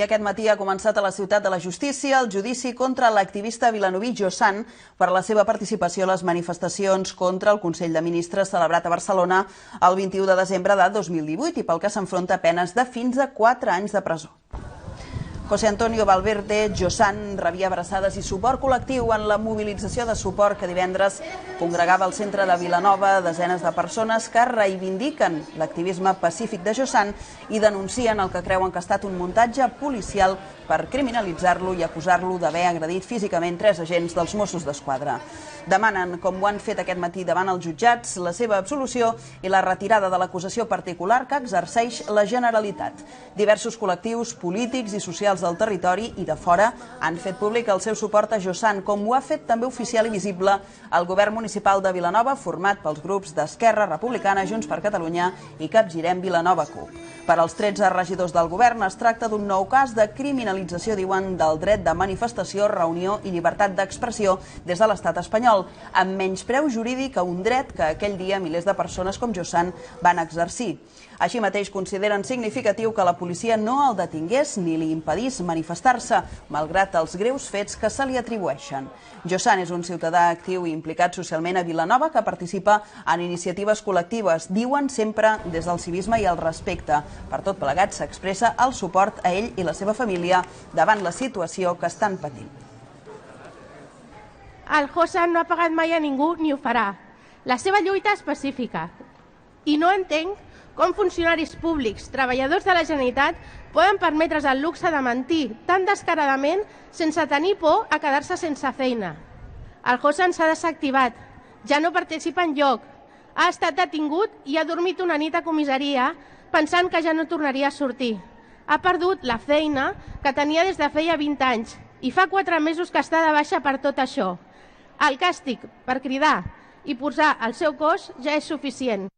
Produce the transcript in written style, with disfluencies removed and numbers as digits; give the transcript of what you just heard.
I aquest matí ha començat a la Ciutat de la Justícia el judici contra l'activista vilanoví Josan per la seva participació a les manifestacions contra el Consell de Ministres celebrat a Barcelona el 21 de desembre de 2018 i pel que s'enfronta a penes de fins a 4 anys de presó. José Antonio Valverde Josan rebia abraçades i suport col·lectiu en la mobilització de suport que divendres congregava al centre de Vilanova desenes de persones que reivindiquen l'activisme pacífic de Josan i denuncien el que creuen que ha estat un muntatge policial per criminalitzar-lo i acusar-lo d'haver agredit físicament 3 agents dels Mossos d'Esquadra. Demanen, com ho han fet aquest matí davant els jutjats, la seva absolució i la retirada de l'acusació particular que exerceix la Generalitat. Diversos col·lectius polítics i socials del territori i de fora han fet públic el seu suport a Josan, com ho ha fet també oficial i visible el govern municipal de Vilanova, format pels grups d'Esquerra Republicana, Junts per Catalunya i Capgirem Vilanova CUP. Per als 13 regidors del govern es tracta d'un nou cas de criminalització, diuen, del dret de manifestació, reunió i llibertat d'expressió des de l'estat espanyol, amb menyspreu jurídic a un dret que aquell dia milers de persones com Josan van exercir. Així mateix consideren significatiu que la policia no el detingués ni li impedís manifestar-se, malgrat els greus fets que se li atribueixen. Josan és un ciutadà actiu i implicat socialment a Vilanova que participa en iniciatives col·lectives, diuen sempre des del civisme i el respecte. Per tot plegat s'expressa el suport a ell i la seva família davant la situació que estan patint. El Josan no ha pagat mai a ningú ni ho farà. La seva lluita és pacífica. I no entenc com funcionaris públics, treballadors de la Generalitat, poden permetre's el luxe de mentir tan descaradament sense tenir por a quedar-se sense feina. El Josan s'ha desactivat, ja no participa enlloc, ha estat detingut i ha dormit una nit a comissaria pensant que ja no tornaria a sortir. Ha perdut la feina que tenia des de feia 20 anys i fa 4 mesos que està de baixa per tot això. El càstig per cridar i posar el seu cos ja és suficient.